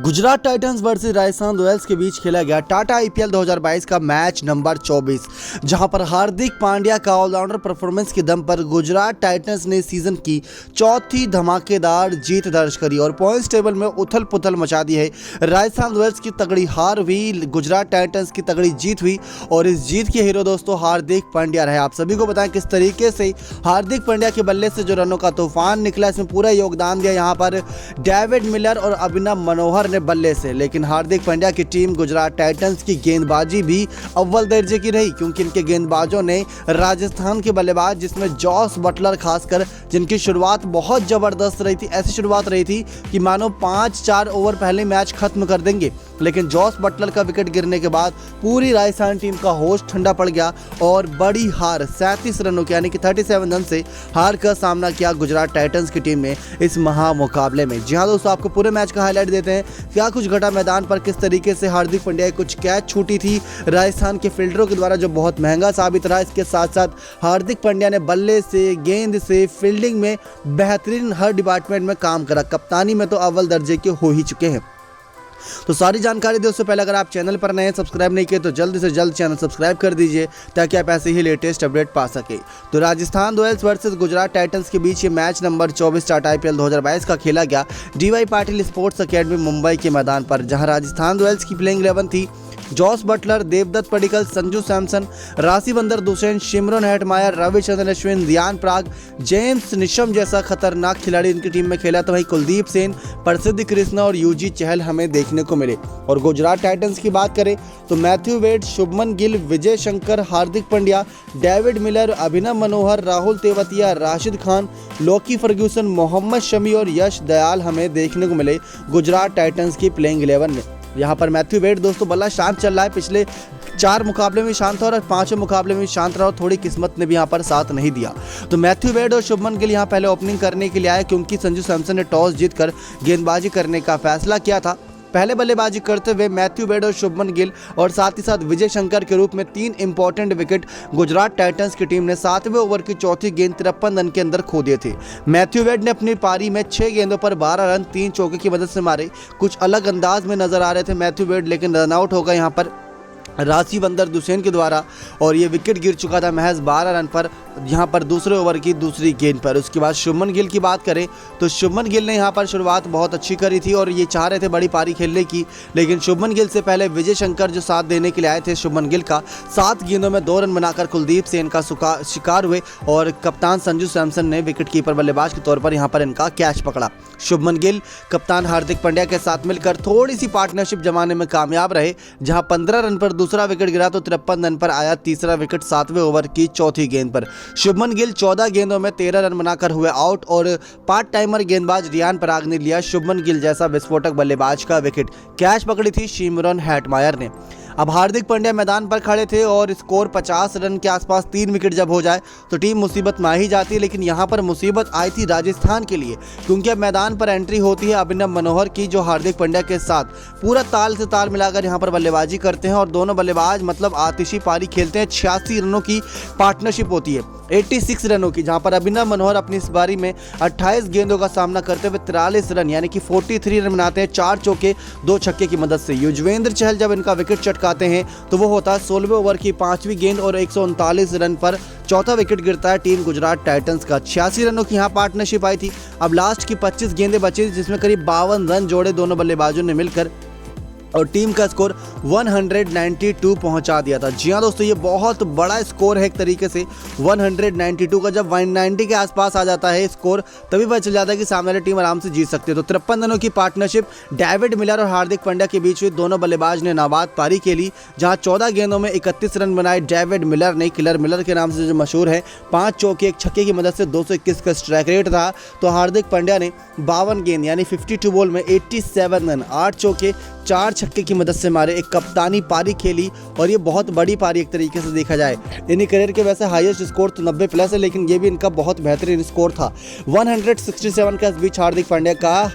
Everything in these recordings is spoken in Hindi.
Gujarat Titans versus Rajasthan Royals के बीच खेला गया टाटा आईपीएल 2022 का मैच नंबर 24, जहां पर हार्दिक पांड्या का ऑलराउंडर परफॉर्मेंस के दम पर गुजरात टाइटंस ने सीजन की चौथी धमाकेदार जीत दर्ज करी और पॉइंट्स टेबल में उथल पुथल मचा दी है। राजस्थान रॉयल्स की तगड़ी हार हुई, गुजरात टाइटंस की तगड़ी जीत हुई और इस जीत के हीरो दोस्तों हार्दिक पांड्या रहे। आप सभी को बताएं किस तरीके से हार्दिक पांड्या के बल्ले से जो रनों का तूफान निकला, इसमें पूरा योगदान दिया यहाँ पर डेविड मिलर और अभिनव मनोहर ने बल्ले से। लेकिन हार्दिक पांड्या की टीम गुजरात टाइटंस की गेंदबाजी भी अव्वल दर्जे की रही, क्योंकि इनके गेंदबाजों ने राजस्थान के बल्लेबाज जिसमें जॉस बटलर खासकर, जिनकी शुरुआत बहुत जबरदस्त रही थी, ऐसी शुरुआत रही थी कि मानो 5-4 ओवर पहले मैच खत्म कर देंगे। लेकिन जॉस बटलर का विकेट गिरने के बाद पूरी राजस्थान टीम का होश ठंडा पड़ गया और बड़ी हार 37 रनों की यानी कि 37 रन से हार का सामना किया गुजरात टाइटंस की टीम ने इस महामुकाबले में। जी हाँ दोस्तों, आपको पूरे मैच का हाईलाइट देते हैं, क्या कुछ घटा मैदान पर, किस तरीके से हार्दिक पांड्या कुछ कैच छूटी थी राजस्थान के फील्डरों के द्वारा जो बहुत महंगा साबित रहा। इसके साथ साथ हार्दिक पांड्या ने बल्ले से, गेंद से, फील्डिंग में बेहतरीन हर डिपार्टमेंट में काम करा। कप्तानी में तो अव्वल दर्जे के हो ही चुके हैं। तो सारी जानकारी दे उससे पहले अगर आप चैनल पर नए हैं, सब्सक्राइब नहीं किए तो जल्द से जल्द चैनल सब्सक्राइब कर दीजिए ताकि आप ऐसे ही लेटेस्ट अपडेट पा सके। तो Rajasthan Royals versus Gujarat Titans के बीच ये मैच नंबर 24 टाटा आईपीएल 2022 का खेला गया DY Patil sports academy Mumbai के मैदान पर, जहां राजस्थान रॉयल्स की प्लेइंग 11 थी Jos Buttler, Devdutt Padikkal, Sanju Samson, Rassie van der Dussen, Shimron Hetmyer, Ravichandran Ashwin, Riyan Parag, James Neesham जैसा खतरनाक खिलाड़ी इनकी टीम में खेला। तो वहीं कुलदीप सेन, प्रसिद्ध कृष्णा और यूजी चहल हमें देखने को मिले। और गुजरात टाइटंस की बात करें तो Matthew Wade, Shubman Gill, Vijay Shankar, Hardik Pandya, David Miller, अभिनव मनोहर, राहुल तेवतिया, राशिद खान, लोकी फर्ग्यूसन, मोहम्मद शमी और यश दयाल हमें देखने को मिले गुजरात टाइटंस की प्लेइंग 11 में। यहाँ पर मैथ्यू वेड दोस्तों बल्ला शांत चल रहा है, पिछले 4 मुकाबले में शांत था और 5वें मुकाबले में शांत रहा और थोड़ी किस्मत ने भी यहाँ पर साथ नहीं दिया। तो मैथ्यू वेड और शुभमन गिल यहाँ पहले ओपनिंग करने के लिए आए, क्योंकि संजू सैमसन ने टॉस जीतकर गेंदबाजी करने का फैसला किया था। पहले बल्लेबाजी करते हुए मैथ्यू वेड और शुभमन गिल और साथ ही साथ विजय शंकर के रूप में 3 इंपॉर्टेंट विकेट गुजरात टाइटंस की टीम ने 7वें ओवर की चौथी गेंद 53 रन के अंदर खो दिए थे। मैथ्यू वेड ने अपनी पारी में 6 गेंदों पर 12 रन 3 चौके की मदद से मारे। कुछ अलग अंदाज में नजर आ रहे थे मैथ्यू वेड, लेकिन रन आउट हो गए यहाँ पर राशिवंदर दुसेन के द्वारा और ये विकेट गिर चुका था महज 12 रन पर, यहाँ पर दूसरे ओवर की दूसरी गेंद पर। उसके बाद शुभमन गिल की बात करें तो शुभमन गिल ने यहाँ पर शुरुआत बहुत अच्छी करी थी और ये चाह रहे थे बड़ी पारी खेलने की, लेकिन शुभमन गिल से पहले विजय शंकर जो साथ देने के लिए आए थे शुभमन गिल का, 7 गेंदों में 2 रन बनाकर कुलदीप सेन का शिकार हुए और कप्तान संजू सैमसन ने विकेट कीपर बल्लेबाज के तौर पर यहाँ पर इनका कैच पकड़ा। शुभमन गिल कप्तान हार्दिक पांड्या के साथ मिलकर थोड़ी सी पार्टनरशिप जमाने में कामयाब रहे, जहां 15 रन पर दूसरा विकेट गिरा तो 53 रन पर आया तीसरा विकेट 7वें ओवर की चौथी गेंद पर। शुभमन गिल 14 गेंदों में 13 रन बनाकर हुए आउट और पार्ट टाइमर गेंदबाज रियान पराग ने लिया शुभमन गिल जैसा विस्फोटक बल्लेबाज का विकेट। कैच पकड़ी थी शिमरन हेटमायर ने। अब हार्दिक पांड्या मैदान पर खड़े थे और स्कोर 50 रन के आसपास 3 विकेट जब हो जाए तो टीम मुसीबत में आ ही जाती है, लेकिन यहाँ पर मुसीबत आई थी राजस्थान के लिए, क्योंकि अब मैदान पर एंट्री होती है अभिनव मनोहर की, जो हार्दिक पांड्या के साथ पूरा ताल से ताल मिलाकर यहाँ पर बल्लेबाजी करते हैं और दोनों बल्लेबाज मतलब आतिशी पारी खेलते हैं। 86 रनों की पार्टनरशिप होती है, 86 रनों की, जहाँ पर अभिनव मनोहर अपनी इस पारी में 28 गेंदों का सामना करते हुए 43 रन यानी कि 43 रन बनाते हैं 4 चौके 2 छक्के की मदद से। युजवेंद्र चहल जब इनका विकेट चटकाते हैं तो वो होता है 16वें ओवर की 5वीं गेंद और 139 रन पर चौथा विकेट गिरता है टीम गुजरात टाइटंस का। 86 रनों की यहाँ पार्टनरशिप आई थी। अब लास्ट की 25 गेंदें बची जिसमें करीब 52 रन जोड़े दोनों बल्लेबाजों ने मिलकर और टीम का स्कोर 192 पहुंचा दिया था। जी हाँ दोस्तों, ये बहुत बड़ा स्कोर है एक तरीके से 192 का। जब 190 के आसपास आ जाता है स्कोर तभी पता चल जाता है कि सामने वाली टीम आराम से जीत सकती है। तो 53 रनों की पार्टनरशिप डेविड मिलर और हार्दिक पांड्या के बीच हुई। दोनों बल्लेबाज ने नाबाद पारी खेली, जहां 14 गेंदों में 31 रन बनाए डेविड मिलर ने, किलर मिलर के नाम से जो मशहूर है। 5 चौके 1 छक्के की मदद से 221 का स्ट्राइक रेट था। तो हार्दिक पांड्या ने 52 गेंद यानी 52 बॉल में 87 रन 8 चौके 4 छक्के की मदद से मारे, एक कप्तानी पारी खेली और ये बहुत बड़ी पारी एक तरीके से देखा जाए। इन्हीं करियर के वैसे हाईएस्ट स्कोर तो 90 प्लस है, लेकिन ये भी इनका बहुत बेहतरीन स्कोर था। 167 का इस बीच हार्दिक पांड्या का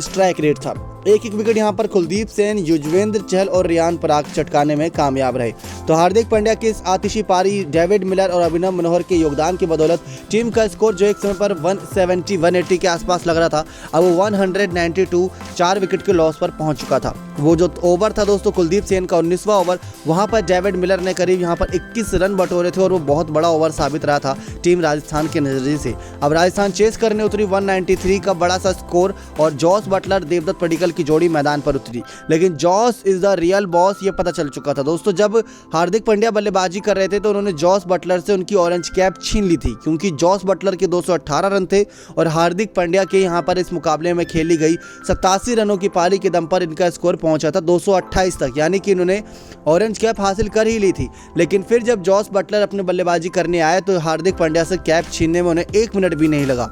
स्ट्राइक रेट था। एक एक विकेट यहां पर कुलदीप सेन, युजवेंद्र चहल और रियान पराग चटकाने में कामयाब रहे। तो हार्दिक पांड्या की इस आतिशी पारी, डेविड मिलर और अभिनव मनोहर के योगदान की बदौलत टीम का स्कोर जो एक समय पर 170-180 के आसपास लग रहा था, अब वो 192 4 विकेट के लॉस पर पहुंच चुका था। वो जो ओवर था दोस्तों कुलदीप सेन का 19वां ओवर, वहां पर डेविड मिलर ने करीब यहां पर 21 रन बटोरे थे और वो बहुत बड़ा ओवर साबित रहा था टीम राजस्थान के नजरिए से। अब राजस्थान चेस करने उतरी 193 का बड़ा सा स्कोर और जॉस बटलर देवदत्त पडिक्कल की जोड़ी मैदान पर उतरी, लेकिन Jos is the real boss ये पता चल चुका था दोस्तों। जब हार्दिक पांड्या बल्लेबाजी कर रहे थे तो उन्होंने जॉस बटलर से उनकी ऑरेंज कैप छीन ली थी, क्योंकि जॉस बटलर के 218 रन थे और हार्दिक पांड्या के यहां पर इस मुकाबले में खेली गई 87 रनों की पारी के दम पर इनका स्कोर पहुंचा था 228 तक, यानी कि इन्होंने ऑरेंज कैप हासिल कर ही ली थी। लेकिन फिर जब जॉस बटलर अपने बल्लेबाजी करने आए तो हार्दिक पांड्या से कैप छीनने में उन्हें 1 मिनट भी नहीं लगा।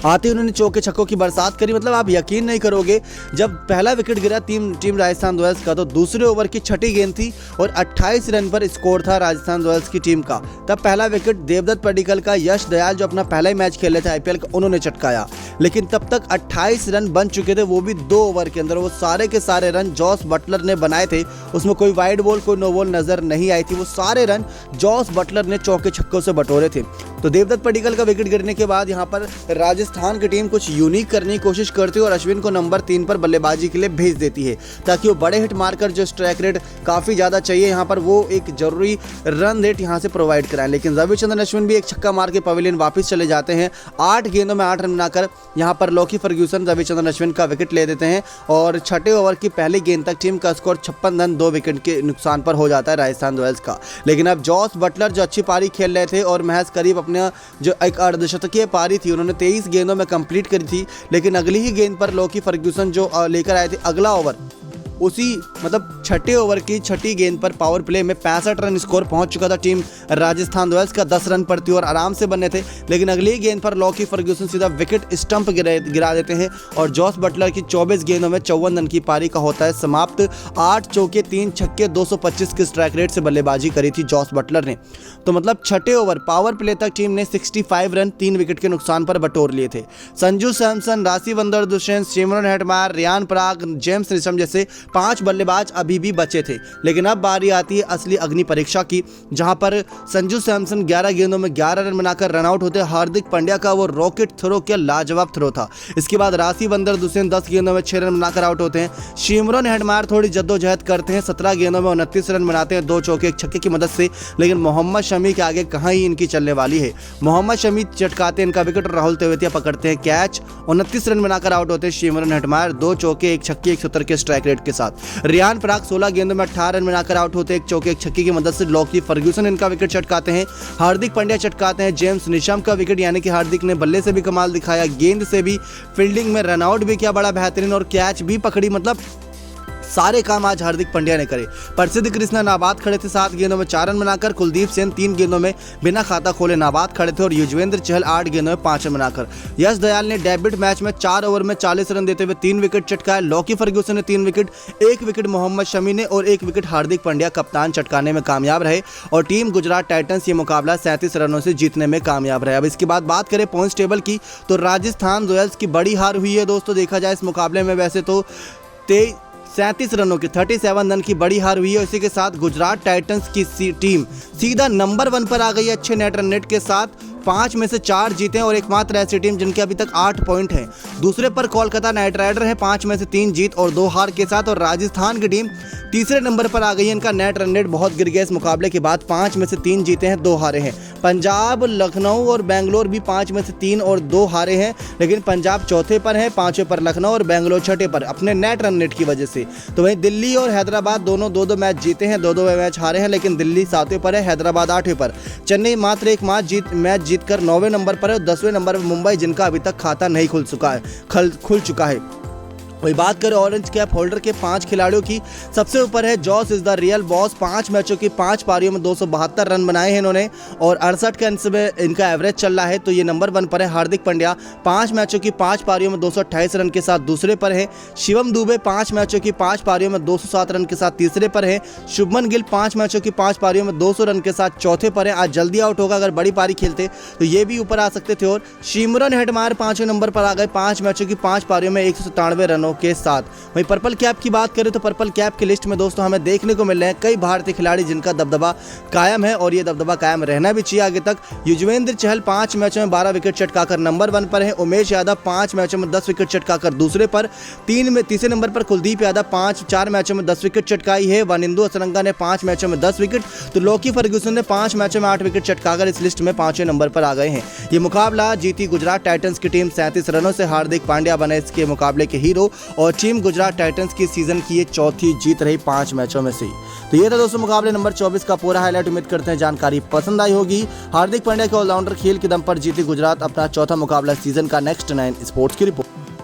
आते ही उन्होंने चौके छक्कों की बरसात करी। मतलब आप यकीन नहीं करोगे, जब पहला विकेट गिरा टीम राजस्थान रॉयल्स का, तो दूसरे ओवर की छठी गेंद थी और 28 रन पर स्कोर था राजस्थान रॉयल्स की टीम का। तब पहला विकेट देवदत्त पडिक्कल का यश दयाल जो अपना पहला ही मैच खेले थे आईपीएल का, उन्होंने चटकाया। लेकिन तब तक 28 रन बन चुके थे, वो भी 2 ओवर के अंदर। वो सारे के सारे रन जॉस बटलर ने बनाए थे, उसमें कोई वाइड बॉल कोई नो बॉल नजर नहीं आई थी। वो सारे रन जॉस बटलर ने चौके छक्कों से बटोरे थे। तो देवदत्त पडिक्कल का विकेट गिरने के बाद यहाँ पर राजस्थान की टीम कुछ यूनिक करने की कोशिश करती है और अश्विन को नंबर 3 पर बल्लेबाजी के लिए भेज देती है, ताकि वो बड़े हिट मारकर जो स्ट्राइक रेट काफी ज्यादा चाहिए यहाँ पर, वो एक जरूरी रन रेट यहाँ से प्रोवाइड कराएं। लेकिन रविचंद्रन अश्विन भी एक छक्का मार के पवेलियन वापस चले जाते हैं। 8 गेंदों में 8 रन बनाकर यहाँ पर लॉकी फर्ग्यूसन रविचंद्रन अश्विन का विकेट ले देते हैं और छठे ओवर की पहली गेंद तक टीम का स्कोर 56 रन 2 विकेट के नुकसान पर हो जाता है राजस्थान रॉयल्स का। लेकिन अब जॉस बटलर जो अच्छी पारी खेल रहे थे और महज करीब अपने जो एक अर्धशतकीय पारी थी उन्होंने 23 गेंदों में कंप्लीट करी थी, लेकिन अगली ही गेंद पर लॉकी फर्ग्यूसन जो लेकर आए थे अगला ओवर, उसी मतलब छठे ओवर की छठी गेंद पर पावर प्ले में 65 रन स्कोर पहुंच चुका था टीम राजस्थान रॉयल्स का। 10 रन पर थी और आराम से बने थे, लेकिन अगली गेंद पर लॉकी फर्ग्यूसन सीधा विकेट स्टंप गिरा देते हैं और जॉस बटलर की 24 गेंदों में 54 रन की पारी का होता है समाप्त। 8 चौके 3 छक्के 225 के स्ट्राइक रेट से बल्लेबाजी करी थी जॉस बटलर ने। तो मतलब छठे ओवर पावर प्ले तक टीम ने 65 रन 3 विकेट के नुकसान पर बटोर लिए थे। संजू सैमसन, राशिवंदर दुष्यंत, सिमरन हेटमायर, रियान पराग, जेम्स ऋषम जैसे 5 बल्लेबाज अभी भी बचे थे। लेकिन अब बारी आती है असली अग्नि परीक्षा की, जहां पर संजू सैमसन 11 गेंदों में 11 रन बनाकर रनआउट होते। हार्दिक पांड्या का वो रॉकेट थ्रो क्या लाजवाब थ्रो था। इसके बाद राशिवंदर दुष्यंत 10 गेंदों में 6 रन बनाकर आउट होते हैं। सिमरन हेटमायर थोड़ी जद्दोजहद करते हैं, 17 गेंदों में 29 रन बनाते हैं 2 चौके 1 छक्के की मदद से। लेकिन मोहम्मद शमी के आगे कहां ही इनकी चलने वाली है। मोहम्मद शमी चटकाते इनका विकेट और राहुल तेवतिया पकड़ते हैं कैच। 29 रन बनाकर आउट होते हैं सिमरन हेटमायर 2 चौके 1 छक्के 170 के स्ट्राइक रेट के साथ। रियान पराग 16 गेंदों में 18 रन बनाकर आउट होते हैं 1 चौके 1 छक्के की मदद से। लॉकी फर्ग्यूसन इनका विकेट चटकाते हैं। हार्दिक पांड्या चटकाते हैं जेम्स ऋषम का विकेट, यानी कि हार्दिक ने बल्ले से भी कमाल दिखाया, गेंद से भी, फील्डिंग में रनआउट भी किया बड़ा बेहतरीन और कैच भी पकड़ी। मतलब सारे काम आज हार्दिक पांड्या ने करे। प्रसिद्ध कृष्णा नाबाद खड़े थे 7 गेंदों में 4 रन बनाकर। कुलदीप सेन 3 गेंदों में बिना खाता खोले नाबाद खड़े थे और युजवेंद्र चहल 8 गेंदों में 5 रन बनाकर। यश दयाल ने डेब्यूट मैच में 4 ओवर में 40 रन देते हुए 3 विकेट चटकाए। लॉकी फर्ग्यूसन ने 3 विकेट, 1 विकेट मोहम्मद शमी ने और 1 विकेट हार्दिक पांड्या कप्तान चटकाने में कामयाब रहे और टीम गुजरात टाइटंस ये मुकाबला 37 रनों से जीतने में कामयाब रहे। अब इसके बाद बात करें पॉइंट्स टेबल की, तो राजस्थान रॉयल्स की बड़ी हार हुई है दोस्तों। देखा जाए इस मुकाबले में वैसे तो 37 रनों की 37 रन की बड़ी हार हुई है। इसी के साथ गुजरात टाइटंस की टीम सीधा नंबर 1 पर आ गई है अच्छे नेट रन रेट के साथ। 5 में से 4 जीते और एकमात्र ऐसी टीम जिनके अभी तक 8 पॉइंट हैं। दूसरे पर कोलकाता नाइट राइडर है 5 में से 3 जीत और 2 हार के साथ। और राजस्थान की टीम तीसरे नंबर पर आ गई है। इनका नेट रन रेट बहुत गिर गया इस मुकाबले के बाद, 5 में से 3 जीते हैं 2 हारे हैं। पंजाब, लखनऊ और बेंगलोर भी 5 में से 3 और 2 हारे हैं, लेकिन पंजाब चौथे पर है, 5वें पर लखनऊ और बेंगलोर छठे पर अपने नेट रन रेट की वजह से। तो वहीं दिल्ली और हैदराबाद दोनों 2-2 मैच जीते हैं, 2-2 मैच हारे हैं, लेकिन दिल्ली 7वें पर है, हैदराबाद 8वें पर। चेन्नई मात्र एक मैच जीतकर 9वें नंबर पर है और 10वें नंबर पर मुंबई, जिनका अभी तक खाता नहीं खुल चुका है। वही बात करें ऑरेंज कैप होल्डर के 5 खिलाड़ियों की, सबसे ऊपर है Jos is the real boss. 5 मैचों की 5 पारियों में 272 रन बनाए हैं इन्होंने और 68 के अंश में इनका एवरेज चल रहा है, तो ये नंबर 1 पर है। हार्दिक पांड्या 5 मैचों की 5 पारियों में 228 रन के साथ दूसरे पर है। शिवम दुबे 5 मैचों की 5 पारियों में 207 रन के साथ तीसरे पर है। शुभमन गिल 5 मैचों की 5 पारियों में 200 रन के साथ चौथे पर है। आज जल्दी आउट होगा, अगर बड़ी पारी खेलते तो ये भी ऊपर आ सकते थे। और सिमरन हेटमायर 5वें नंबर पर आ गए, 5 मैचों की 5 पारियों में 197 रनों रनों के साथ। वहीं पर्पल कैप की बात करें तो पर्पल कैप की लिस्ट में दोस्तों हमें देखने को मिल रहे हैं कई भारतीय खिलाड़ी जिनका दबदबा कायम है और ये दबदबा कायम रहना भी चाहिए आगे तक। युजवेंद्र चहल 5 मैचों में 12 विकेट चटकाकर नंबर 1 पर है। उमेश यादव 5 मैचों में 10 विकेट चटकाकर दूसरे पर। तीसरे नंबर पर कुलदीप यादव 4 मैचों में 10 विकेट चटकाई है। वनिंदु असरंगा ने 5 मैचों में 10 विकेट, तो लोकी फर्ग्यूसन ने 5 मैचों में 8 विकेट चटकाकर इस लिस्ट में 5वें नंबर पर आ गए हैं। ये मुकाबला जीती गुजरात टाइटंस की टीम 37 रनों से। हार्दिक पांड्या बने इसके मुकाबले के हीरो और टीम गुजरात टाइटंस की सीजन की ये चौथी जीत रही 5 मैचों में से। तो ये था दोस्तों मुकाबले नंबर 24 का पूरा हाईलाइट। उम्मीद करते हैं जानकारी पसंद आई होगी। हार्दिक पांड्या के ऑलराउंडर खेल के दम पर जीती गुजरात अपना चौथा मुकाबला सीजन का। नेक्स्ट 9 स्पोर्ट्स की रिपोर्ट।